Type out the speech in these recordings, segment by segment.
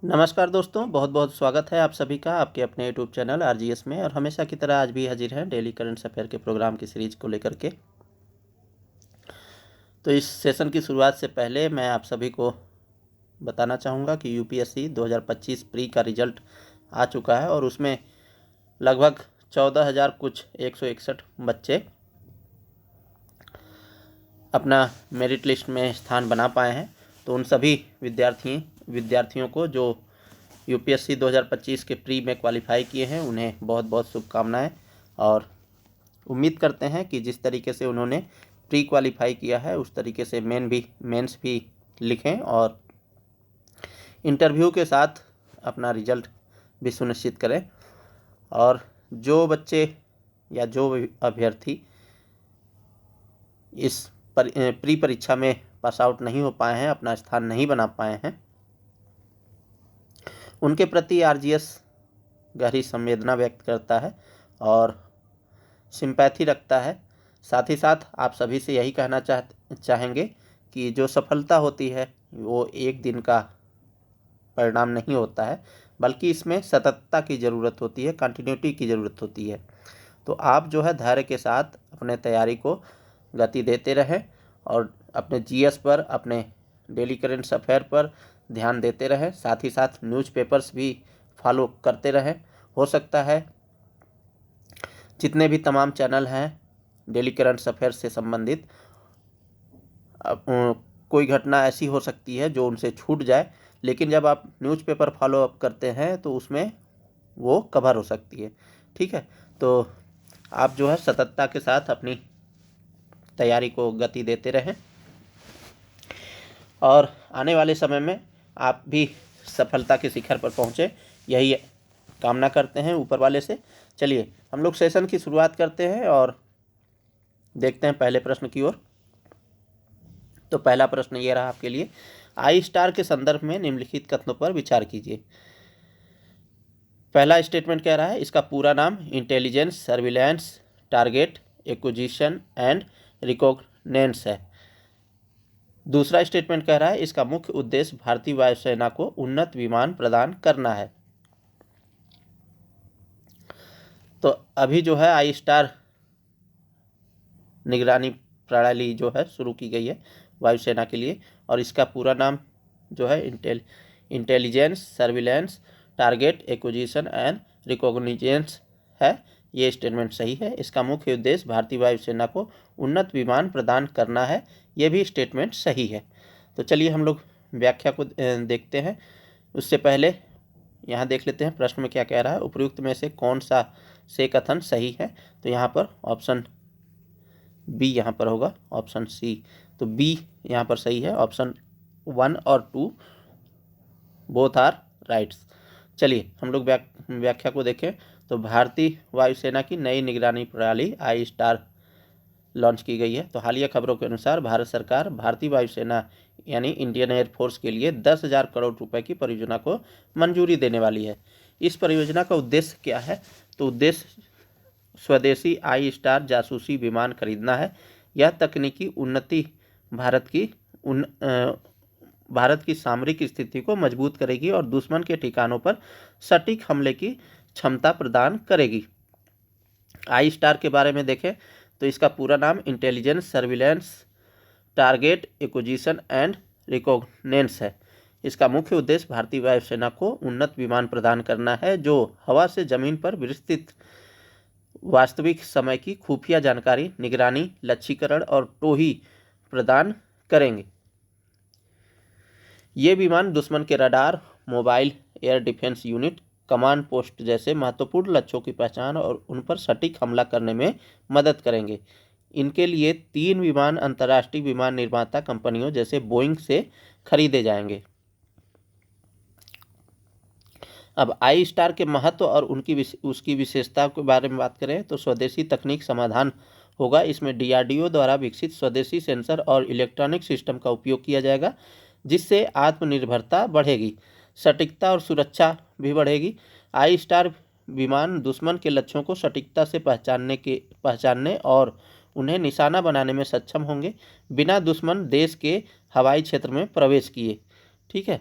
नमस्कार दोस्तों, बहुत बहुत स्वागत है आप सभी का आपके अपने यूट्यूब चैनल आरजीएस में। और हमेशा की तरह आज भी हाजिर हैं डेली करंट अफेयर के प्रोग्राम की सीरीज को लेकर के। तो इस सेशन की शुरुआत से पहले मैं आप सभी को बताना चाहूँगा कि यूपीएससी 2025 प्री का रिजल्ट आ चुका है और उसमें लगभग 14,000 कुछ 161 बच्चे अपना मेरिट लिस्ट में स्थान बना पाए हैं। तो उन सभी विद्यार्थियों को जो यूपीएससी 2025 के प्री में क्वालिफाई किए हैं उन्हें बहुत बहुत शुभकामनाएं। और उम्मीद करते हैं कि जिस तरीके से उन्होंने प्री क्वालिफाई किया है उस तरीके से मेंस भी लिखें और इंटरव्यू के साथ अपना रिजल्ट भी सुनिश्चित करें। और जो बच्चे या जो अभ्यर्थी इस प्री परीक्षा में पास आउट नहीं हो पाए हैं, अपना स्थान नहीं बना पाए हैं, उनके प्रति आरजीएस गहरी संवेदना व्यक्त करता है और सिंपैथी रखता है। साथ ही साथ आप सभी से यही कहना चाहेंगे कि जो सफलता होती है वो एक दिन का परिणाम नहीं होता है, बल्कि इसमें सततता की ज़रूरत होती है, कंटिन्यूटी की ज़रूरत होती है। तो आप जो है धैर्य के साथ अपने तैयारी को गति देते रहें और अपने जीएस पर, अपने डेली करेंट अफेयर पर ध्यान देते रहें। साथ ही साथ न्यूज़पेपर्स भी फॉलो करते रहें। हो सकता है जितने भी तमाम चैनल हैं डेली करंट अफेयर से संबंधित, कोई घटना ऐसी हो सकती है जो उनसे छूट जाए, लेकिन जब आप न्यूज़पेपर फॉलो अप करते हैं तो उसमें वो कवर हो सकती है। ठीक है, तो आप जो है सततता के साथ अपनी तैयारी को गति देते रहें और आने वाले समय में आप भी सफलता के शिखर पर पहुँचे, यही कामना करते हैं ऊपर वाले से। चलिए हम लोग सेशन की शुरुआत करते हैं और देखते हैं पहले प्रश्न की ओर। तो पहला प्रश्न ये रहा आपके लिए, आई स्टार के संदर्भ में निम्नलिखित कथनों पर विचार कीजिए। पहला स्टेटमेंट कह रहा है इसका पूरा नाम intelligence surveillance target acquisition and reconnaissance है। दूसरा स्टेटमेंट कह रहा है इसका मुख्य उद्देश्य भारतीय वायुसेना को उन्नत विमान प्रदान करना है। तो अभी जो है आई स्टार निगरानी प्रणाली जो है शुरू की गई है वायुसेना के लिए और इसका पूरा नाम जो है intelligence surveillance target acquisition and reconnaissance है। ये स्टेटमेंट सही है। इसका मुख्य उद्देश्य भारतीय वायुसेना को उन्नत विमान प्रदान करना है, ये भी स्टेटमेंट सही है। तो चलिए हम लोग व्याख्या को देखते हैं। उससे पहले यहाँ देख लेते हैं प्रश्न में क्या कह रहा है, उपयुक्त में से कौन सा से कथन सही है। तो यहाँ पर ऑप्शन बी यहाँ पर होगा, ऑप्शन सी। तो बी यहाँ पर सही है, ऑप्शन 1 और 2 बोथ आर राइट्स। चलिए हम लोग व्याख्या को देखें। तो भारतीय वायुसेना की नई निगरानी प्रणाली आई स्टार लॉन्च की गई है। तो हालिया खबरों के अनुसार भारत सरकार भारतीय वायुसेना यानी इंडियन एयरफोर्स के लिए 10,000 करोड़ रुपए की परियोजना को मंजूरी देने वाली है। इस परियोजना का उद्देश्य क्या है? तो उद्देश्य स्वदेशी आई स्टार जासूसी विमान खरीदना है। यह तकनीकी उन्नति भारत की सामरिक स्थिति को मजबूत करेगी और दुश्मन के ठिकानों पर सटीक हमले की क्षमता प्रदान करेगी। आई स्टार के बारे में देखें तो इसका पूरा नाम intelligence surveillance target acquisition and reconnaissance है। इसका मुख्य उद्देश्य भारतीय वायुसेना को उन्नत विमान प्रदान करना है जो हवा से जमीन पर विस्तृत वास्तविक समय की खुफिया जानकारी, निगरानी, लक्ष्यीकरण और टोही प्रदान करेंगे। ये विमान दुश्मन के radar, mobile air defence unit, command post जैसे महत्वपूर्ण लक्ष्यों की पहचान और उन पर सटीक हमला करने में मदद करेंगे। इनके लिए 3 विमान अंतर्राष्ट्रीय विमान निर्माता कंपनियों जैसे बोइंग से खरीदे जाएंगे। अब आई स्टार के महत्व और उसकी विशेषता के बारे में बात करें तो स्वदेशी तकनीक समाधान होगा। इसमें डीआरडीओ द्वारा विकसित स्वदेशी सेंसर और इलेक्ट्रॉनिक सिस्टम का उपयोग किया जाएगा, जिससे आत्मनिर्भरता बढ़ेगी, सटीकता और सुरक्षा भी बढ़ेगी। आई स्टार विमान दुश्मन के लक्ष्यों को सटीकता से पहचानने और उन्हें निशाना बनाने में सक्षम होंगे, बिना दुश्मन देश के हवाई क्षेत्र में प्रवेश किए। ठीक है,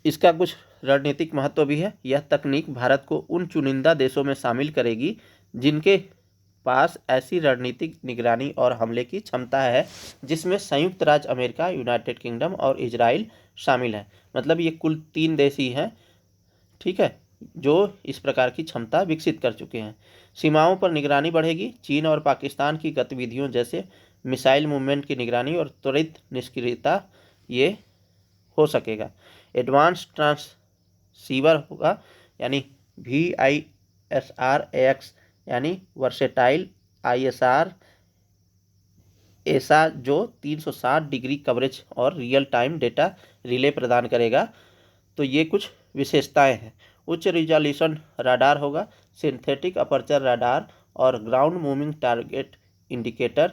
इसका कुछ रणनीतिक महत्व भी है। यह तकनीक भारत को उन चुनिंदा देशों में शामिल करेगी जिनके पास ऐसी रणनीतिक निगरानी और हमले की क्षमता है, जिसमें संयुक्त राज्य अमेरिका, यूनाइटेड किंगडम और इजराइल शामिल है। मतलब ये कुल 3 देश ही हैं, ठीक है, जो इस प्रकार की क्षमता विकसित कर चुके हैं। सीमाओं पर निगरानी बढ़ेगी। चीन और पाकिस्तान की गतिविधियों जैसे मिसाइल मूवमेंट की निगरानी और त्वरित निष्क्रियता ये हो सकेगा। एडवांस ट्रांससीवर होगा, यानी VISR-AX, यानी वर्सेटाइल ISR ऐसा, जो 360 डिग्री कवरेज और रियल टाइम डेटा रिले प्रदान करेगा। तो ये कुछ विशेषताएं हैं। उच्च रिजोल्यूशन राडार होगा, सिंथेटिक अपर्चर राडार और ग्राउंड मूविंग टारगेट इंडिकेटर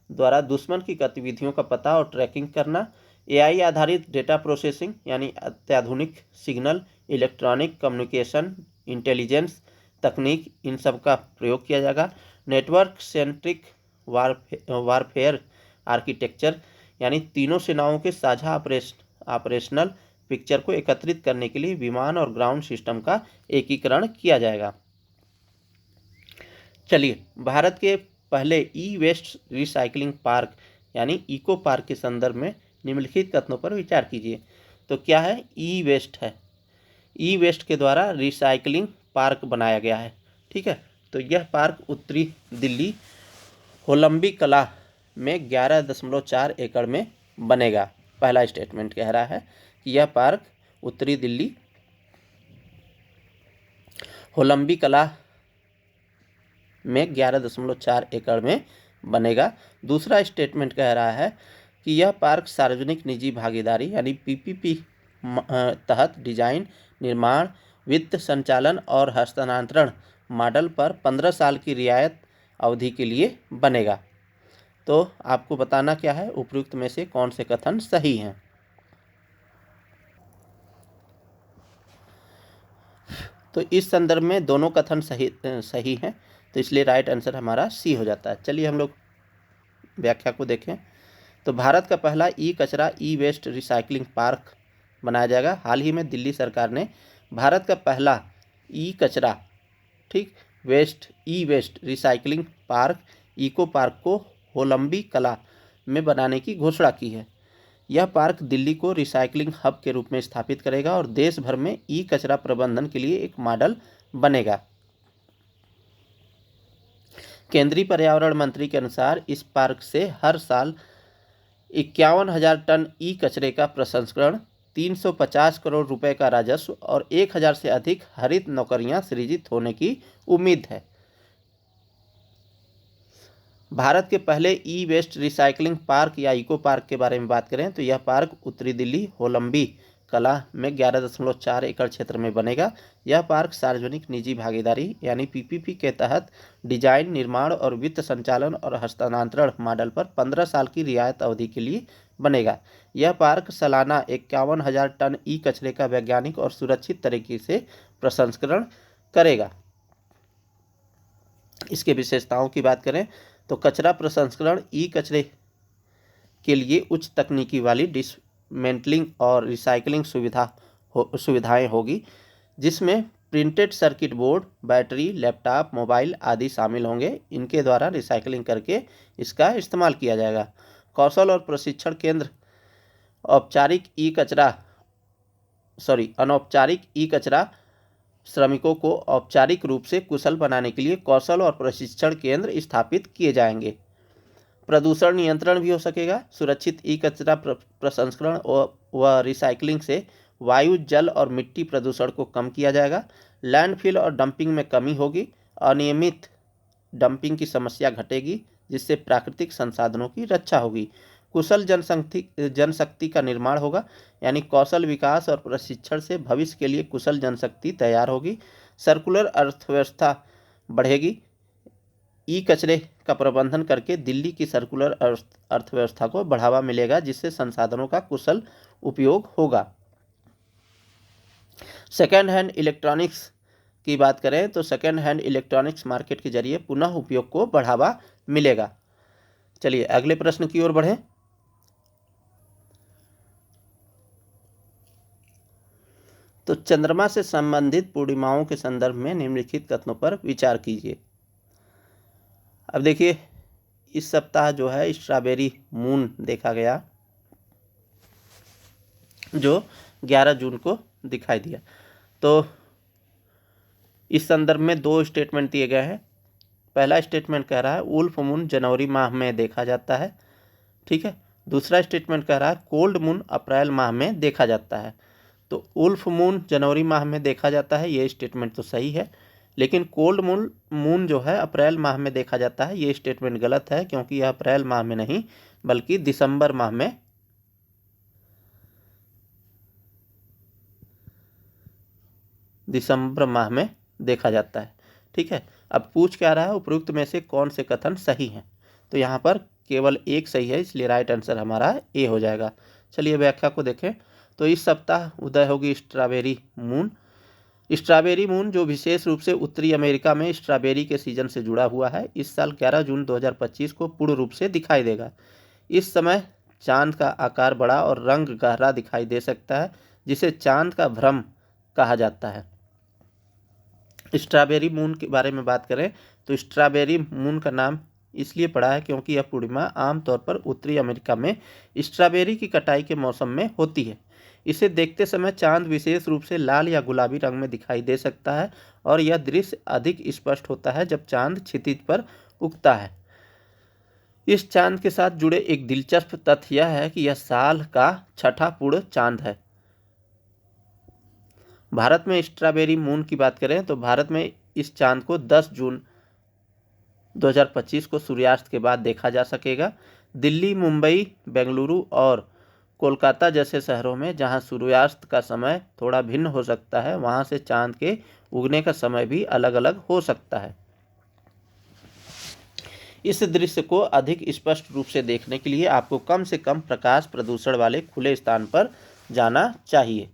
द्वारा दुश्मन की गतिविधियों का पता और ट्रैकिंग करना। AI आधारित डेटा प्रोसेसिंग, यानी अत्याधुनिक सिग्नल इलेक्ट्रॉनिक कम्युनिकेशन इंटेलिजेंस तकनीक, इन सब का प्रयोग किया जाएगा। नेटवर्क सेंट्रिक वारफेयर आर्किटेक्चर, यानी तीनों सेनाओं के साझा ऑपरेशनल पिक्चर को एकत्रित करने के लिए विमान और ग्राउंड सिस्टम का एकीकरण किया जाएगा। चलिए, भारत के पहले ई वेस्ट रिसाइकलिंग पार्क यानी इको पार्क के संदर्भ में निम्नलिखित कथनों पर विचार कीजिए। तो क्या है? ई वेस्ट है। ई वेस्ट के द्वारा रिसाइकलिंग पार्क बनाया गया है, ठीक है। तो यह पार्क उत्तरी दिल्ली होलंबी कला में 11.4 एकड़ में बनेगा। पहला स्टेटमेंट कह रहा है कि यह पार्क उत्तरी दिल्ली होलंबी कला में 11.4 एकड़ में बनेगा। दूसरा स्टेटमेंट कह रहा है कि यह पार्क सार्वजनिक निजी भागीदारी यानी PPP तहत डिजाइन, निर्माण, वित्त संचालन और हस्तांतरण मॉडल पर 15 साल की रियायत अवधि के लिए बनेगा। तो आपको बताना क्या है, उपयुक्त में से कौन से कथन सही हैं। तो इस संदर्भ में दोनों कथन सही हैं, तो इसलिए राइट आंसर हमारा सी हो जाता है। चलिए हम लोग व्याख्या को देखें। तो भारत का पहला ई कचरा ई वेस्ट रिसाइकलिंग पार्क बनाया जाएगा। हाल ही में दिल्ली सरकार ने भारत का पहला ई कचरा, ठीक, E waste recycling park eco park को होलंबी कला में बनाने की घोषणा की है। यह पार्क दिल्ली को रिसाइकलिंग हब के रूप में स्थापित करेगा और देश भर में ई कचरा प्रबंधन के लिए एक मॉडल बनेगा। केंद्रीय पर्यावरण मंत्री के अनुसार इस पार्क से हर साल 51,000 टन ई कचरे का प्रसंस्करण, 350 करोड़ रुपए का राजस्व और 1,000 से अधिक हरित नौकरियां सृजित होने की उम्मीद है। भारत के पहले ई वेस्ट रिसाइकलिंग पार्क या इको पार्क के बारे में बात करें तो यह पार्क उत्तरी दिल्ली होलंबी कला में 11.4 एकड़ क्षेत्र में बनेगा। यह पार्क सार्वजनिक निजी भागीदारी यानी PPP के तहत डिजाइन, निर्माण और वित्त संचालन और हस्तांतरण मॉडल पर 15 साल की रियायत अवधि के लिए बनेगा। यह पार्क सालाना 51,000 टन ई कचरे का वैज्ञानिक और सुरक्षित तरीके से प्रसंस्करण करेगा। इसके विशेषताओं की बात करें तो कचरा प्रसंस्करण ई कचरे के लिए उच्च तकनीकी वाली डिसमेंटलिंग और रिसाइकलिंग सुविधाएं होगी, जिसमें printed circuit board, battery, laptop, mobile आदि शामिल होंगे। इनके द्वारा रिसाइकलिंग करके इसका इस्तेमाल किया जाएगा। कौशल और प्रशिक्षण केंद्र अनौपचारिक ई कचरा श्रमिकों को औपचारिक रूप से कुशल बनाने के लिए कौशल और प्रशिक्षण केंद्र स्थापित किए जाएंगे। प्रदूषण नियंत्रण भी हो सकेगा। सुरक्षित ई कचरा प्रसंस्करण व रिसाइकलिंग से वायु, जल और मिट्टी प्रदूषण को कम किया जाएगा। लैंडफिल और डंपिंग में कमी होगी। अनियमित डंपिंग की समस्या घटेगी, जिससे प्राकृतिक संसाधनों की रक्षा होगी। कुशल जनशक्ति का निर्माण होगा, यानी कौशल विकास और प्रशिक्षण से भविष्य के लिए कुशल जनशक्ति तैयार होगी। सर्कुलर अर्थव्यवस्था बढ़ेगी। ई कचरे का प्रबंधन करके दिल्ली की सर्कुलर अर्थव्यवस्था को बढ़ावा मिलेगा, जिससे संसाधनों का कुशल उपयोग होगा। सेकेंड हैंड इलेक्ट्रॉनिक्स की बात करें तो सेकेंड हैंड इलेक्ट्रॉनिक्स मार्केट के जरिए पुनः उपयोग को बढ़ावा मिलेगा। चलिए अगले प्रश्न की ओर बढ़ें। तो चंद्रमा से संबंधित पूर्णिमाओं के संदर्भ में निम्नलिखित कथनों पर विचार कीजिए। अब देखिए, इस सप्ताह जो है स्ट्रॉबेरी मून देखा गया, जो 11 जून को दिखाई दिया। तो इस संदर्भ में दो स्टेटमेंट दिए गए हैं। पहला स्टेटमेंट कह रहा है उल्फ मून जनवरी माह में देखा जाता है, ठीक है। दूसरा स्टेटमेंट कह रहा है कोल्ड मून अप्रैल माह में देखा जाता है। तो उल्फ मून जनवरी माह में देखा जाता है, ये स्टेटमेंट तो सही है, लेकिन कोल्ड मून जो है अप्रैल माह में देखा जाता है, ये स्टेटमेंट गलत है, क्योंकि यह अप्रैल माह में नहीं बल्कि दिसंबर माह में देखा जाता है, ठीक है। अब पूछ क्या रहा है, उपयुक्त में से कौन से कथन सही हैं। तो यहाँ पर केवल एक सही है, इसलिए राइट आंसर हमारा ए हो जाएगा। चलिए व्याख्या को देखें। तो इस सप्ताह उदय होगी स्ट्रॉबेरी मून। स्ट्रॉबेरी मून जो विशेष रूप से उत्तरी अमेरिका में स्ट्रॉबेरी के सीजन से जुड़ा हुआ है, इस साल 11 जून 2025 को पूर्ण रूप से दिखाई देगा। इस समय चांद का आकार बड़ा और रंग गहरा दिखाई दे सकता है, जिसे चांद का भ्रम कहा जाता है। स्ट्रॉबेरी मून के बारे में बात करें तो स्ट्रॉबेरी मून का नाम इसलिए पड़ा है क्योंकि यह पूर्णिमा आमतौर पर उत्तरी अमेरिका में स्ट्रॉबेरी की कटाई के मौसम में होती है। इसे देखते समय चांद विशेष रूप से लाल या गुलाबी रंग में दिखाई दे सकता है और यह दृश्य अधिक स्पष्ट होता है जब चांद क्षितिज पर उगता है। इस चांद के साथ जुड़े एक दिलचस्प तथ्य यह है कि यह साल का छठा पूर्ण चांद है। भारत में स्ट्रॉबेरी मून की बात करें तो भारत में इस चांद को 10 जून 2025 को सूर्यास्त के बाद देखा जा सकेगा। दिल्ली, मुंबई, बेंगलुरु और कोलकाता जैसे शहरों में जहां सूर्यास्त का समय थोड़ा भिन्न हो सकता है, वहां से चांद के उगने का समय भी अलग अलग हो सकता है। इस दृश्य को अधिक स्पष्ट रूप से देखने के लिए आपको कम से कम प्रकाश प्रदूषण वाले खुले स्थान पर जाना चाहिए।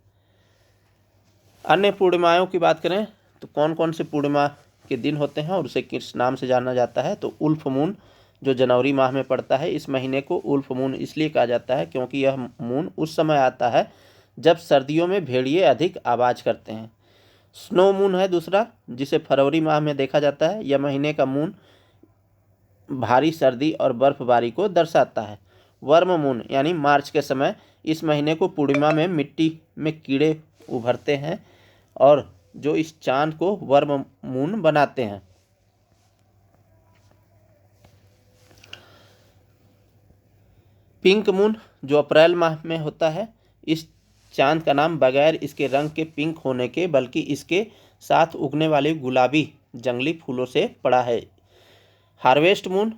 अन्य पूर्णिमाओं की बात करें तो कौन कौन से पूर्णिमा के दिन होते हैं और उसे किस नाम से जाना जाता है। तो उल्फ मून जो जनवरी माह में पड़ता है, इस महीने को उल्फ मून इसलिए कहा जाता है क्योंकि यह मून उस समय आता है जब सर्दियों में भेड़िए अधिक आवाज़ करते हैं। स्नो मून है दूसरा, जिसे फरवरी माह में देखा जाता है। यह महीने का मून भारी सर्दी और बर्फबारी को दर्शाता है। वर्म मून यानी मार्च के समय, इस महीने को पूर्णिमा में मिट्टी में कीड़े उभरते हैं और जो इस चांद को वर्म मून बनाते हैं। पिंक मून जो अप्रैल माह में होता है, इस चांद का नाम बगैर इसके रंग के पिंक होने के बल्कि इसके साथ उगने वाले गुलाबी जंगली फूलों से पड़ा है। हार्वेस्ट मून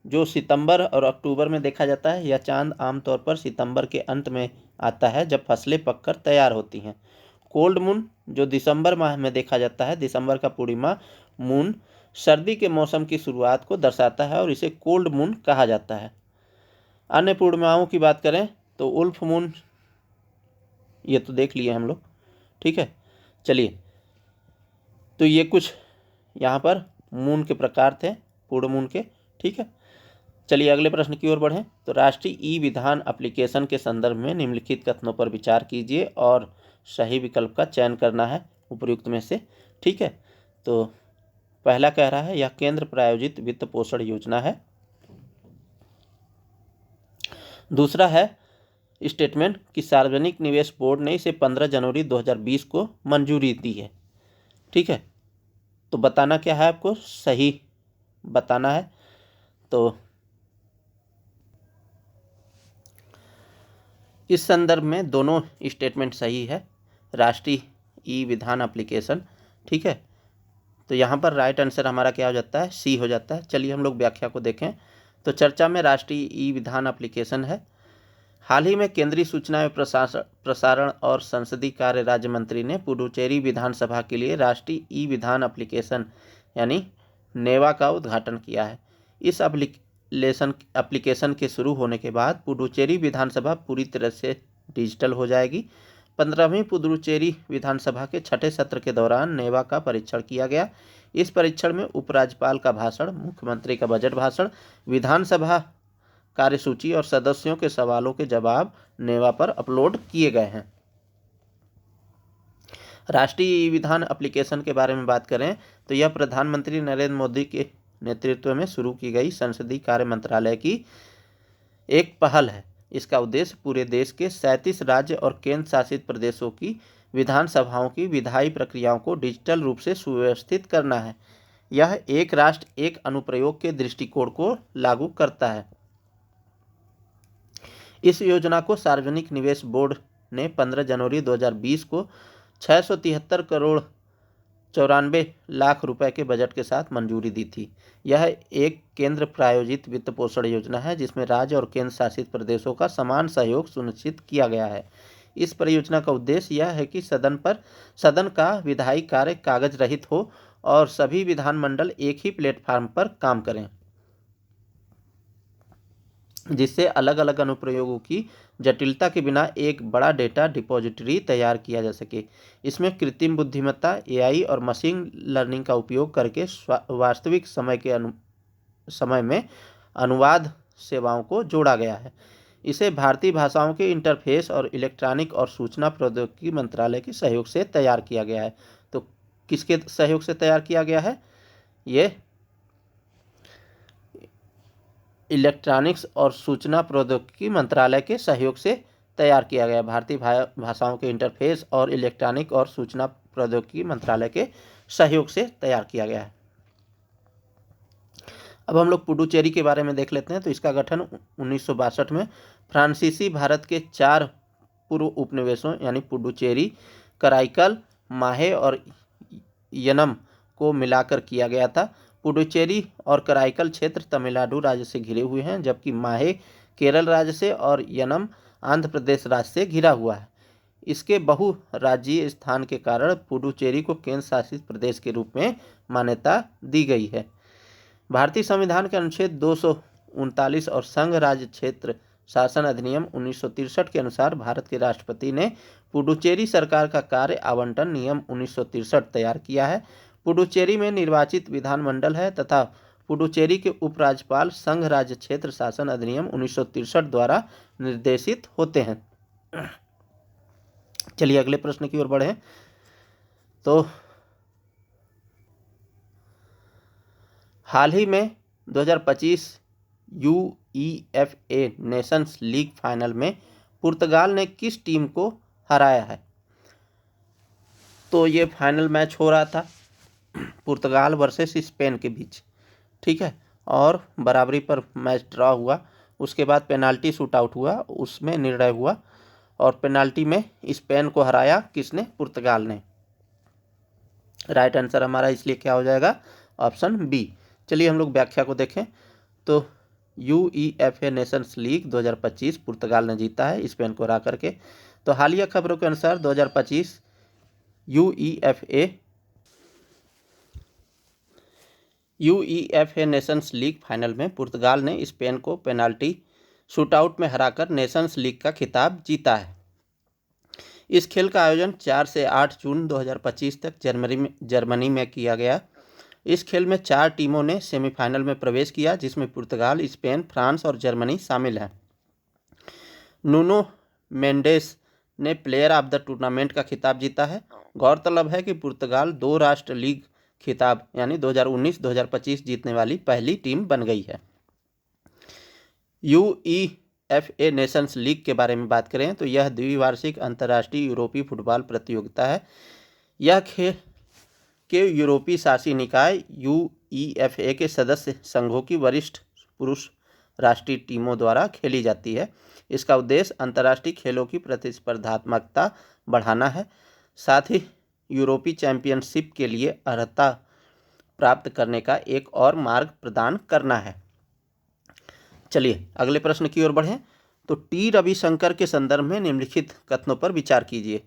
जो सितंबर और अक्टूबर में देखा जाता है, यह चांद आमतौर पर सितंबर के अंत में आता है जब फसलें पककर तैयार होती हैं। कोल्ड मून जो दिसंबर माह में देखा जाता है, दिसंबर का पूर्णिमा मून सर्दी के मौसम की शुरुआत को दर्शाता है और इसे कोल्ड मून कहा जाता है। अन्य पूर्णिमाओं की बात करें तो उल्फ मून, ये तो देख लिए हम लोग, ठीक है। चलिए, तो ये कुछ यहाँ पर मून के प्रकार थे पूर्ण मून के, ठीक है। चलिए अगले प्रश्न की ओर बढ़ें। तो राष्ट्रीय ई विधान एप्लीकेशन के संदर्भ में निम्नलिखित कथनों पर विचार कीजिए और सही विकल्प का चयन करना है उपयुक्त में से, ठीक है। तो पहला कह रहा है यह केंद्र प्रायोजित वित्त पोषण योजना है। दूसरा है स्टेटमेंट कि सार्वजनिक निवेश बोर्ड ने इसे 15 जनवरी 2020 को मंजूरी दी है, ठीक है। तो बताना क्या है, आपको सही बताना है। तो इस संदर्भ में दोनों स्टेटमेंट सही है, राष्ट्रीय ई विधान एप्लीकेशन, ठीक है। तो यहाँ पर राइट आंसर हमारा क्या हो जाता है, सी हो जाता है। चलिए हम लोग व्याख्या को देखें। तो चर्चा में राष्ट्रीय ई विधान एप्लीकेशन है। हाल ही में केंद्रीय सूचना एवं प्रसारण और संसदीय कार्य राज्य मंत्री ने पुडुचेरी विधानसभा के लिए राष्ट्रीय ई विधान एप्लीकेशन यानी नेवा का उद्घाटन किया है। इस एप्लीकेशन के शुरू होने के बाद पुडुचेरी विधानसभा पूरी तरह से डिजिटल हो जाएगी। 15वीं पुडुचेरी विधानसभा के छठे सत्र के दौरान नेवा का परीक्षण किया गया। इस परीक्षण में उपराज्यपाल का भाषण, मुख्यमंत्री का बजट भाषण, विधानसभा कार्यसूची और सदस्यों के सवालों के जवाब नेवा पर अपलोड किए गए हैं। राष्ट्रीय विधान एप्लीकेशन के बारे में बात करें तो यह प्रधानमंत्री नरेंद्र मोदी के नेतृत्व में शुरू की गई संसदीय कार्य मंत्रालय की एक पहल है। इसका उद्देश्य पूरे देश के 37 राज्य और केंद्र शासित प्रदेशों की विधानसभाओं की विधायी प्रक्रियाओं को डिजिटल रूप से सुव्यवस्थित करना है। यह एक राष्ट्र एक अनुप्रयोग के दृष्टिकोण को लागू करता है। इस योजना को सार्वजनिक निवेश बोर्ड ने 15 जनवरी 2020 को 673 करोड़ 94 लाख रुपए के बजट के साथ मंजूरी दी थी। यह एक केंद्र प्रायोजित वित्त पोषण योजना है जिसमें राज्य और केंद्र शासित प्रदेशों का समान सहयोग सुनिश्चित किया गया है। इस परियोजना का उद्देश्य यह है कि सदन का विधायी कार्य कागज रहित हो और सभी विधानमंडल एक ही प्लेटफॉर्म पर काम करें, जिससे अलग अलग अनुप्रयोगों की जटिलता के बिना एक बड़ा डेटा डिपॉजिटरी तैयार किया जा सके। इसमें कृत्रिम बुद्धिमत्ता एआई और मशीन लर्निंग का उपयोग करके वास्तविक समय में अनुवाद सेवाओं को जोड़ा गया है। इसे भारतीय भाषाओं के इंटरफेस और इलेक्ट्रॉनिक और सूचना प्रौद्योगिकी मंत्रालय के सहयोग से तैयार किया गया है। तो किसके सहयोग से तैयार किया गया है? ये इलेक्ट्रॉनिक्स और सूचना प्रौद्योगिकी मंत्रालय के सहयोग से तैयार किया गया। भारतीय भाषाओं के इंटरफेस और इलेक्ट्रॉनिक और सूचना प्रौद्योगिकी मंत्रालय के सहयोग से तैयार किया गया है। अब हम लोग पुडुचेरी के बारे में देख लेते हैं। तो इसका गठन 1962 में फ्रांसीसी भारत के 4 पूर्व उपनिवेशों यानी पुडुचेरी, कराईकल, माहे और यनम को मिलाकर किया गया था। पुडुचेरी और कराईकल क्षेत्र तमिलनाडु राज्य से घिरे हुए हैं, जबकि माहे केरल राज्य से और यनम आंध्र प्रदेश राज्य से घिरा हुआ है। इसके बहुराज्यीय स्थान के कारण पुडुचेरी को केंद्र शासित प्रदेश के रूप में मान्यता दी गई है। भारतीय संविधान के अनुच्छेद 239 और संघ राज्य क्षेत्र शासन अधिनियम 1963 के अनुसार भारत के राष्ट्रपति ने पुडुचेरी सरकार का कार्य आवंटन नियम 1963 तैयार किया है। पुडुचेरी में निर्वाचित विधानमंडल है तथा पुडुचेरी के उपराज्यपाल संघ राज्य क्षेत्र शासन अधिनियम 1963 द्वारा निर्देशित होते हैं। चलिए अगले प्रश्न की ओर बढ़ें। तो हाल ही में 2025 UEFA नेशंस लीग फाइनल में पुर्तगाल ने किस टीम को हराया है? तो ये फाइनल मैच हो रहा था पुर्तगाल वर्सेस स्पेन के बीच, ठीक है, और बराबरी पर मैच ड्रॉ हुआ। उसके बाद पेनाल्टी शूट आउट हुआ, उसमें निर्णय हुआ और पेनाल्टी में स्पेन को हराया किसने? पुर्तगाल ने। राइट आंसर हमारा इसलिए क्या हो जाएगा? Option B. चलिए हम लोग व्याख्या को देखें। तो UEFA नेशंस लीग 2025 पुर्तगाल ने जीता है स्पेन को हरा करके। तो हालिया खबरों के अनुसार 2025 UEFA नेशंस लीग फाइनल में पुर्तगाल ने स्पेन को पेनाल्टी शूटआउट में हराकर नेशंस लीग का खिताब जीता है। इस खेल का आयोजन 4 से 8 जून 2025 तक जर्मनी में किया गया। इस खेल में 4 टीमों ने सेमीफाइनल में प्रवेश किया, जिसमें पुर्तगाल, स्पेन, फ्रांस और जर्मनी शामिल हैं। नुनो मेंडेस ने प्लेयर ऑफ द टूर्नामेंट का खिताब जीता है। गौरतलब है कि पुर्तगाल 2 राष्ट्र लीग खिताब यानी 2019-2025 जीतने वाली पहली टीम बन गई है। UEFA नेशंस लीग के बारे में बात करें तो यह द्विवार्षिक अंतर्राष्ट्रीय यूरोपीय फुटबॉल प्रतियोगिता है। यह खेल के यूरोपीय शासी निकाय UEFA के सदस्य संघों की वरिष्ठ पुरुष राष्ट्रीय टीमों द्वारा खेली जाती है। इसका उद्देश्य अंतर्राष्ट्रीय खेलों की प्रतिस्पर्धात्मकता बढ़ाना है, साथ ही यूरोपीय चैंपियनशिप के लिए अर्हता प्राप्त करने का एक और मार्ग प्रदान करना है। चलिए अगले प्रश्न की ओर बढ़ें। तो टी रविशंकर के संदर्भ में निम्नलिखित कथनों पर विचार कीजिए।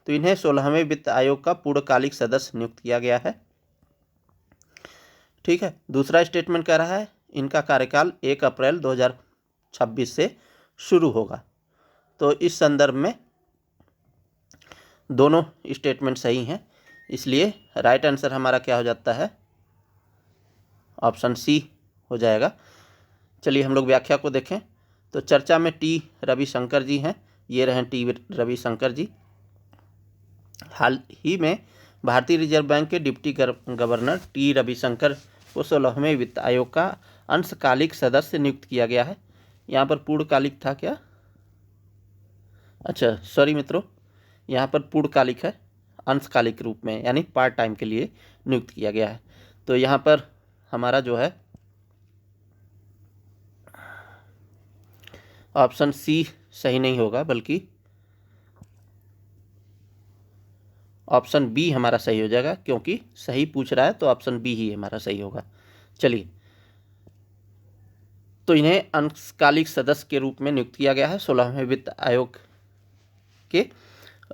तो इन्हें 16वें वित्त आयोग का पूर्णकालिक सदस्य नियुक्त किया गया है, ठीक है। दूसरा स्टेटमेंट कह रहा है इनका कार्यकाल 1 अप्रैल 2026 से शुरू होगा। तो इस संदर्भ में दोनों स्टेटमेंट सही हैं, इसलिए राइट आंसर हमारा क्या हो जाता है? ऑप्शन सी हो जाएगा। चलिए हम लोग व्याख्या को देखें। तो चर्चा में टी रविशंकर जी हैं, ये रहे टी रविशंकर जी। हाल ही में भारतीय रिजर्व बैंक के डिप्टी गवर्नर टी रविशंकर को 16वें वित्त आयोग का अंशकालिक सदस्य नियुक्त किया गया है। यहाँ पर पूर्णकालिक था क्या? अच्छा सॉरी मित्रों, यहाँ पर पूर्णकालिक है, अंशकालिक रूप में यानी पार्ट टाइम के लिए नियुक्त किया गया है। तो यहाँ पर हमारा जो है ऑप्शन सी सही नहीं होगा, बल्कि ऑप्शन बी हमारा सही हो जाएगा, क्योंकि सही पूछ रहा है तो ऑप्शन बी ही हमारा सही होगा। चलिए, तो इन्हें अंशकालिक सदस्य के रूप में नियुक्त किया गया है 16वें वित्त आयोग के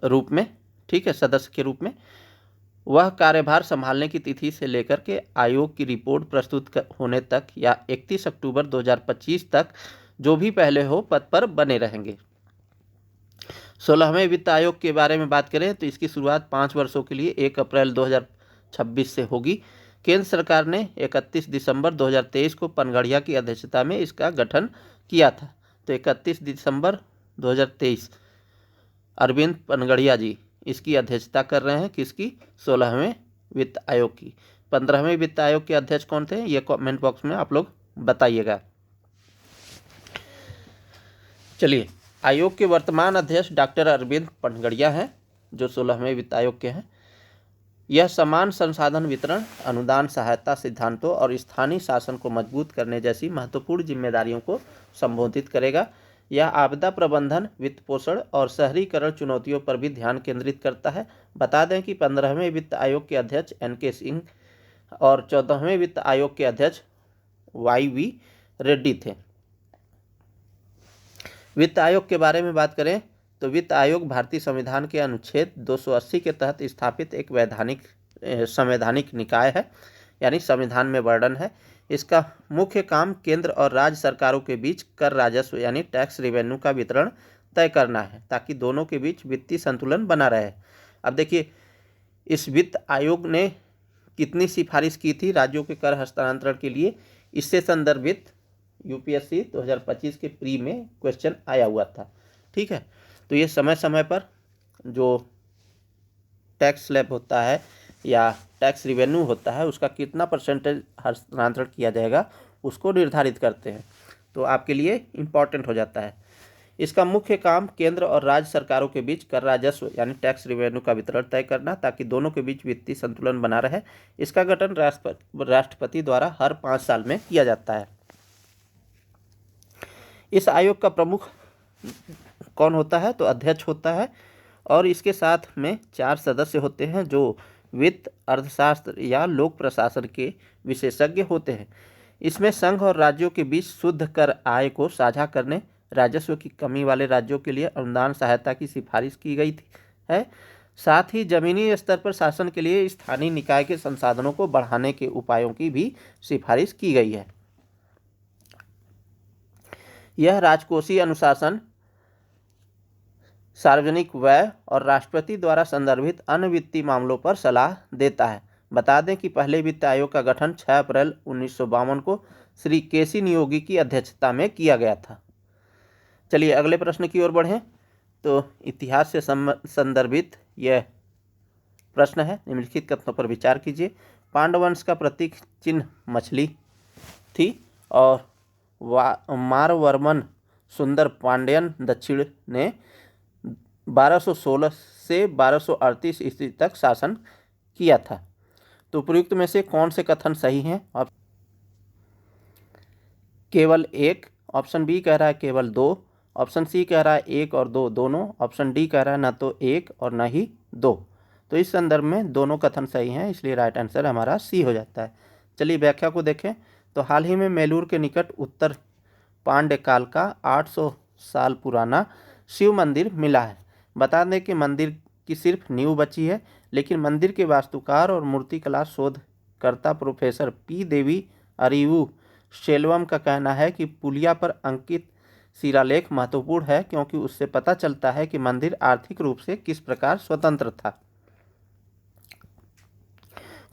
रूप में, ठीक है, सदस्य के रूप में। वह कार्यभार संभालने की तिथि से लेकर के आयोग की रिपोर्ट प्रस्तुत होने तक या 31 अक्टूबर 2025 तक जो भी पहले हो पद पर बने रहेंगे। 16वें वित्त आयोग के बारे में बात करें तो इसकी शुरुआत 5 वर्षों के लिए 1 अप्रैल 2026 से होगी। केंद्र सरकार ने 31 दिसंबर 2023 को पनगड़िया की अध्यक्षता में इसका गठन किया था। तो 31 दिसंबर 2023 अरविंद पनगड़िया जी इसकी अध्यक्षता कर रहे हैं, किसकी? 16वें वित्त आयोग की। 15वें वित्त आयोग के अध्यक्ष कौन थे, ये कमेंट बॉक्स में आप लोग बताइएगा। चलिए, आयोग के वर्तमान अध्यक्ष डॉक्टर अरविंद पनगड़िया हैं, जो 16वें वित्त आयोग के हैं। यह समान संसाधन वितरण, अनुदान, सहायता सिद्धांतों और स्थानीय शासन को मजबूत करने जैसी महत्वपूर्ण जिम्मेदारियों को संबोधित करेगा। यह आपदा प्रबंधन, वित्त पोषण और शहरीकरण चुनौतियों पर भी ध्यान केंद्रित करता है। बता दें कि 15वें वित्त आयोग के अध्यक्ष NK सिंह और 14वें वित्त आयोग के अध्यक्ष YV रेड्डी थे। वित्त आयोग के बारे में बात करें तो वित्त आयोग भारतीय संविधान के अनुच्छेद 280 के तहत स्थापित एक संवैधानिक निकाय है, यानी संविधान में वर्णन है। इसका मुख्य काम केंद्र और राज्य सरकारों के बीच कर राजस्व यानी टैक्स रेवेन्यू का वितरण तय करना है, ताकि दोनों के बीच वित्तीय संतुलन बना रहे। अब देखिए, इस वित्त आयोग ने कितनी सिफारिश की थी राज्यों के कर हस्तांतरण के लिए, इससे संदर्भित UPSC 2025 के प्री में क्वेश्चन आया हुआ था, ठीक है। तो ये समय समय पर जो टैक्स स्लैब होता है या टैक्स रिवेन्यू होता है, उसका कितना परसेंटेज हस्तांतरण किया जाएगा उसको निर्धारित करते हैं। तो आपके लिए इम्पॉर्टेंट हो जाता है। इसका मुख्य काम केंद्र और राज्य सरकारों के बीच कर राजस्व यानी टैक्स रिवेन्यू का वितरण तय करना, ताकि दोनों के बीच वित्तीय संतुलन बना रहे। इसका गठन राष्ट्रपति द्वारा हर 5 साल में किया जाता है। इस आयोग का प्रमुख कौन होता है? तो अध्यक्ष होता है, और इसके साथ में 4 सदस्य होते हैं जो वित्त, अर्थशास्त्र या लोक प्रशासन के विशेषज्ञ होते हैं। इसमें संघ और राज्यों के बीच शुद्ध कर आय को साझा करने, राजस्व की कमी वाले राज्यों के लिए अनुदान सहायता की सिफारिश की गई है। साथ ही जमीनी स्तर पर शासन के लिए स्थानीय निकाय के संसाधनों को बढ़ाने के उपायों की भी सिफारिश की गई है। यह राजकोषीय अनुशासन, सार्वजनिक व्यय और राष्ट्रपति द्वारा संदर्भित अन्य वित्तीय मामलों पर सलाह देता है। बता दें कि पहले वित्त आयोग का गठन 6 अप्रैल 1952 को श्री KC नियोगी की अध्यक्षता में किया गया था। चलिए अगले प्रश्न की ओर बढ़ें। तो इतिहास से संदर्भित यह प्रश्न है, निम्नलिखित कथनों पर विचार कीजिए। पांडवंश का प्रतीक चिन्ह मछली थी, और मारवर्मन सुंदर पांड्यन दक्षिण ने 1216 से 1238 ईस्वी तक शासन किया था। तो उपयुक्त में से कौन से कथन सही हैं? अब केवल 1, ऑप्शन बी कह रहा है केवल 2, ऑप्शन सी कह रहा है 1 और 2 दोनों, ऑप्शन डी कह रहा है ना तो 1 और ना ही 2। तो इस संदर्भ में दोनों कथन सही हैं, इसलिए राइट आंसर हमारा सी हो जाता है। चलिए व्याख्या को देखें। तो हाल ही में मेलूर के निकट उत्तर पांड्य काल का 800 साल पुराना शिव मंदिर मिला है। बता दें कि मंदिर की सिर्फ नींव बची है, लेकिन मंदिर के वास्तुकार और मूर्तिकला शोधकर्ता प्रोफेसर P देवी अरिवू शेल्वम का कहना है कि पुलिया पर अंकित शिलालेख महत्वपूर्ण है, क्योंकि उससे पता चलता है कि मंदिर आर्थिक रूप से किस प्रकार स्वतंत्र था।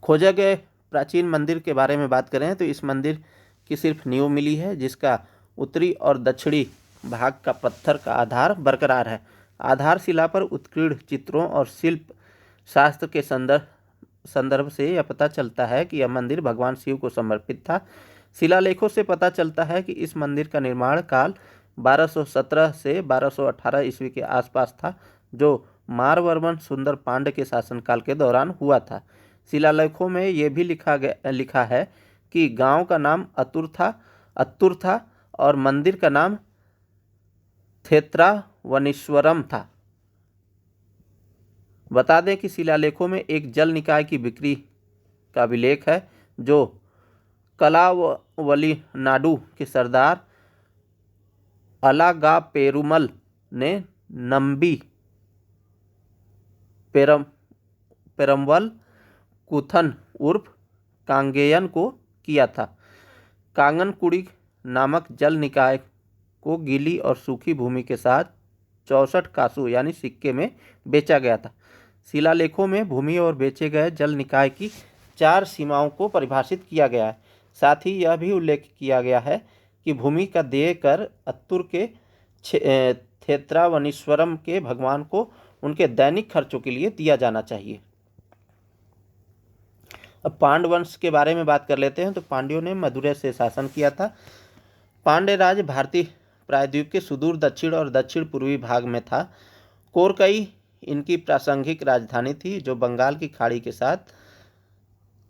खोजे गए प्राचीन मंदिर के बारे में बात करें तो इस मंदिर की सिर्फ नींव मिली है, जिसका उत्तरी और दक्षिणी भाग का पत्थर का आधार बरकरार है। आधारशिला पर उत्कीर्ण चित्रों और शिल्प शास्त्र के संदर्भ से यह पता चलता है कि यह मंदिर भगवान शिव को समर्पित था। शिलालेखों से पता चलता है कि इस मंदिर का निर्माण काल 1217 से 1218 ईस्वी के आसपास था, जो मारवर्मन सुंदर पांड्य के शासनकाल के दौरान हुआ था। शिलालेखों में यह भी लिखा है कि गांव का नाम अत्तुर था और मंदिर का नाम थेत्रावनीश्वरम था। बता दें कि शिलालेखों में एक जल निकाय की बिक्री का अभिलेख है, जो कलावली नाडु के सरदार अलागापेरुमल ने नंबी पेरम्बल कुथन उर्फ कांगेयन को किया था। कांगनकुड़ी नामक जल निकाय को गीली और सूखी भूमि के साथ 64 कासू यानी सिक्के में बेचा गया था। शिलालेखों में भूमि और बेचे गए जल निकाय की 4 सीमाओं को परिभाषित किया गया है। साथ ही यह भी उल्लेख किया गया है कि भूमि का देय कर अत्तुर के थेत्रावनीश्वरम के भगवान को उनके दैनिक खर्चों के लिए दिया जाना चाहिए। अब पांड्य वंश के बारे में बात कर लेते हैं। तो पांड्यों ने मदुरै से शासन किया था। पांड्य राज्य भारतीय प्रायद्वीप के सुदूर दक्षिण और दक्षिण पूर्वी भाग में था। कोरकई इनकी प्रासंगिक राजधानी थी, जो बंगाल की खाड़ी के साथ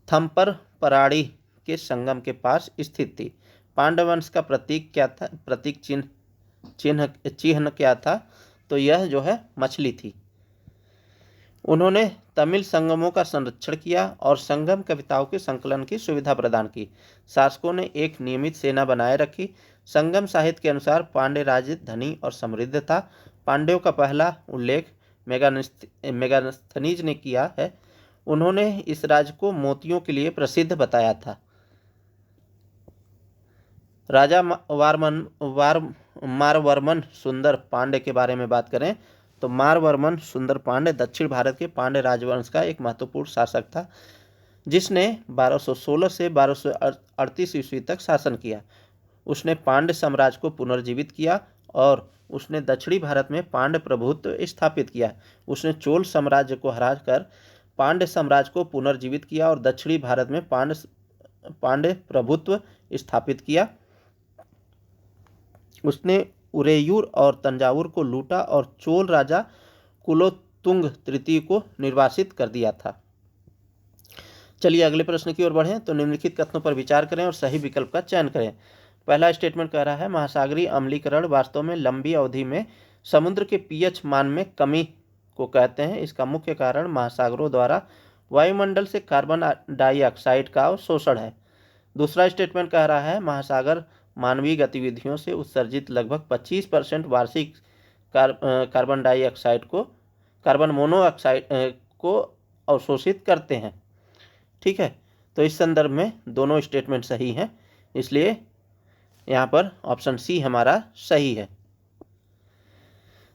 थम्परपराड़ी के संगम के पास स्थित थी। पांड्य वंश का प्रतीक क्या था? प्रतीक चिन्ह क्या था? तो यह जो है मछली थी। उन्होंने तमिल संगमों का संरक्षण किया और संगम कविताओं के संकलन की सुविधा प्रदान की। शासकों ने एक नियमित सेना बनाए रखी। संगम साहित्य के अनुसार पांड्य राज्य धनी और समृद्ध था। पांड्यों का पहला उल्लेख मेगास्थनीज ने किया है। उन्होंने इस राज्य को मोतियों के लिए प्रसिद्ध बताया था। राजा मारवर्मन सुंदर पांड्य के बारे में बात करें तो मारवर्मन सुंदर पांड्य दक्षिण भारत के पांड्य राजवंश का एक महत्वपूर्ण शासक था, जिसने 1216 से 1238 ईस्वी तक शासन किया। उसने पांड्य साम्राज्य को पुनर्जीवित किया और उसने दक्षिणी भारत में पांड्य प्रभुत्व स्थापित किया। उसने चोल साम्राज्य को हराकर पांड्य साम्राज्य को पुनर्जीवित किया और दक्षिणी भारत में पांड्य प्रभुत्व स्थापित किया। उसने उरेयूर और तंजावुर को लूटा और चोल राजा कुलोत्तुंग तृतीय को निर्वासित कर दिया था। चलिए अगले प्रश्न की ओर बढ़ें। तो निम्नलिखित कथनों पर विचार करें और सही विकल्प का चयन करें। पहला स्टेटमेंट कह रहा है महासागरीय अम्लीकरण वास्तव में लंबी अवधि में समुद्र के पीएच मान में कमी को कहते हैं। इसका मुख्य कारण महासागरों द्वारा वायुमंडल से कार्बन डाइऑक्साइड का अवशोषण है। दूसरा स्टेटमेंट कह रहा है महासागर मानवीय गतिविधियों से उत्सर्जित लगभग 25% वार्षिक कार्बन मोनोऑक्साइड को अवशोषित करते हैं। ठीक है, तो इस संदर्भ में दोनों स्टेटमेंट सही हैं, इसलिए यहाँ पर ऑप्शन सी हमारा सही है।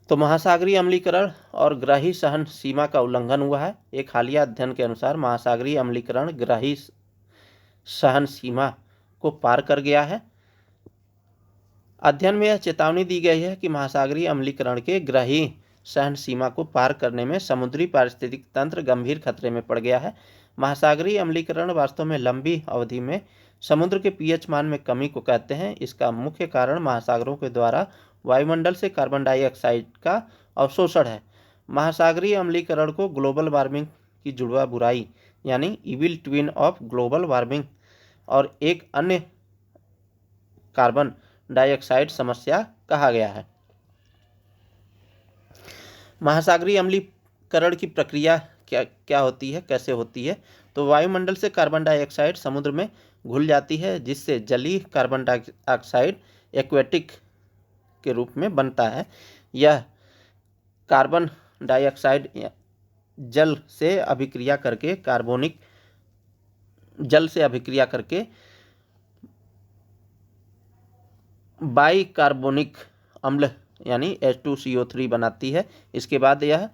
तो महासागरीय अम्लीकरण और ग्राही सहन सीमा का उल्लंघन हुआ है। एक हालिया अध्ययन के अनुसार महासागरीय अम्लीकरण ग्राही सहन सीमा को पार कर गया है। अध्ययन में यह चेतावनी दी गई है कि महासागरीय अम्लीकरण के ग्राही सहन सीमा को पार करने में समुद्री पारिस्थितिक तंत्र गंभीर खतरे में पड़ गया है। महासागरीय अम्लीकरण वास्तव में लंबी अवधि में समुद्र के पीएच मान में कमी को कहते हैं। इसका मुख्य कारण महासागरों के द्वारा वायुमंडल से कार्बन डाइऑक्साइड का अवशोषण है। महासागरीय अम्लीकरण को ग्लोबल वार्मिंग की जुड़वा बुराई यानी evil twin of global warming और एक अन्य कार्बन डाइऑक्साइड समस्या कहा गया है। महासागरीय अम्लीकरण की प्रक्रिया क्या होती है, कैसे होती है? तो वायुमंडल से कार्बन डाइऑक्साइड समुद्र में घुल जाती है, जिससे जलीय कार्बन डाइऑक्साइड एक्वेटिक के रूप में बनता है। यह कार्बन डाइऑक्साइड जल से अभिक्रिया करके बाइकार्बोनिक अम्ल यानी H2CO3 बनाती है। इसके बाद यह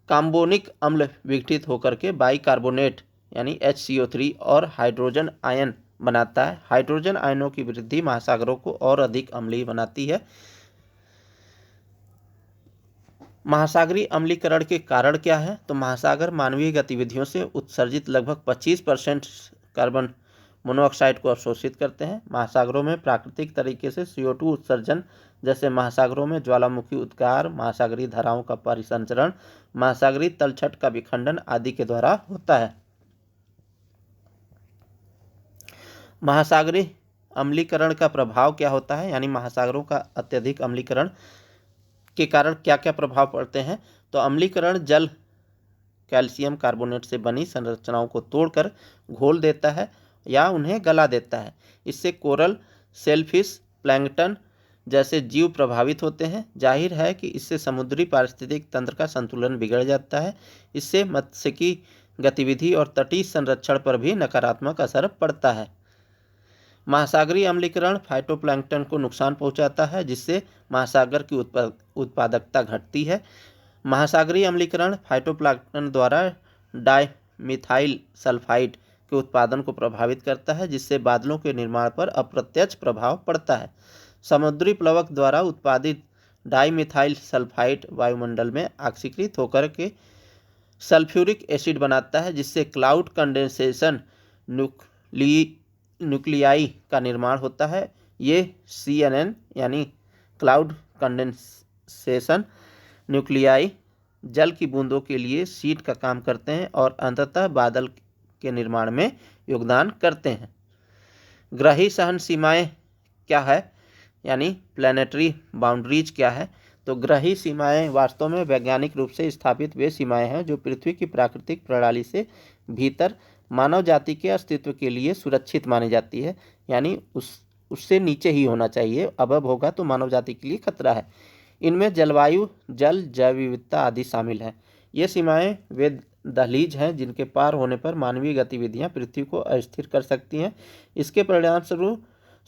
कार्बोनिक अम्ल विघटित होकर के बाइकार्बोनेट यानी HCO3 और हाइड्रोजन आयन बनाता है। हाइड्रोजन आयनों की वृद्धि महासागरों को और अधिक अम्लीय बनाती है। महासागरीय अम्लीकरण के कारण क्या है? तो महासागर मानवीय गतिविधियों से उत्सर्जित लगभग 25% कार्बन मोनोऑक्साइड को अवशोषित करते हैं। महासागरों में प्राकृतिक तरीके से CO2 उत्सर्जन, जैसे महासागरों में ज्वालामुखी उद्गार, महासागरीय धाराओं का परिसंचरण, महासागरीय तलछट का विखंडन आदि के द्वारा होता है। महासागरीय अम्लीकरण का प्रभाव क्या होता है, यानी महासागरों का अत्यधिक अम्लीकरण के कारण क्या क्या प्रभाव पड़ते हैं? तो अम्लीकरण जल कैल्शियम कार्बोनेट से बनी संरचनाओं को तोड़कर घोल देता है या उन्हें गला देता है। इससे कोरल, सेलफिश, प्लैंकटन जैसे जीव प्रभावित होते हैं। जाहिर है कि इससे समुद्री पारिस्थितिक तंत्र का संतुलन बिगड़ जाता है। इससे मत्स्यिकी गतिविधि और तटीय संरक्षण पर भी नकारात्मक असर पड़ता है। महासागरीय अम्लीकरण फाइटोप्लैंक्टन को नुकसान पहुंचाता है, जिससे महासागर की उत्पादकता घटती है। महासागरीय अम्लीकरण फाइटोप्लैंक्टन द्वारा डाइमिथाइल सल्फाइड के उत्पादन को प्रभावित करता है, जिससे बादलों के निर्माण पर अप्रत्यक्ष प्रभाव पड़ता है। समुद्री प्लवक द्वारा उत्पादित डाइमिथाइल सल्फाइड वायुमंडल में ऑक्सीकृत होकर के सल्फ्यूरिक एसिड बनाता है, जिससे क्लाउड कंडेंसेशन न्यूक्लियाई का निर्माण होता है। ये CNN यानी क्लाउड कंडेंसेशन न्यूक्लियाई जल की बूंदों के लिए सीड का काम करते हैं और अंततः बादल के निर्माण में योगदान करते हैं। ग्रही सहन सीमाएं क्या है, यानी प्लैनेटरी बाउंड्रीज क्या है? तो ग्रही सीमाएं वास्तव में वैज्ञानिक रूप से स्थापित वे सीमाएं हैं जो पृथ्वी की प्राकृतिक प्रणाली से भीतर मानव जाति के अस्तित्व के लिए सुरक्षित मानी जाती है, यानी उससे नीचे ही होना चाहिए। अबव होगा तो मानव जाति के लिए खतरा है। इनमें जलवायु, जल, जैव विविधता आदि शामिल हैं। ये सीमाएं वे दहलीज हैं जिनके पार होने पर मानवीय गतिविधियां पृथ्वी को अस्थिर कर सकती हैं। इसके परिणाम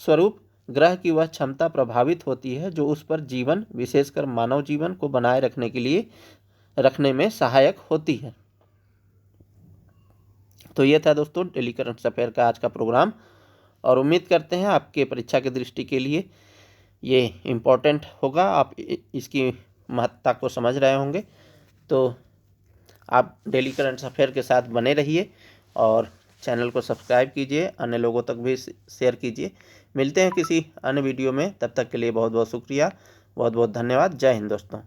स्वरूप ग्रह की वह क्षमता प्रभावित होती है जो उस पर जीवन, विशेषकर मानव जीवन को बनाए रखने में सहायक होती है। तो ये था दोस्तों डेली करंट अफेयर का आज का प्रोग्राम, और उम्मीद करते हैं आपके परीक्षा की दृष्टि के लिए ये इम्पोर्टेंट होगा। आप इसकी महत्ता को समझ रहे होंगे। तो आप डेली करंट अफेयर के साथ बने रहिए और चैनल को सब्सक्राइब कीजिए, अन्य लोगों तक भी शेयर कीजिए। मिलते हैं किसी अन्य वीडियो में, तब तक के लिए बहुत बहुत शुक्रिया, बहुत बहुत धन्यवाद। जय हिंद दोस्तों।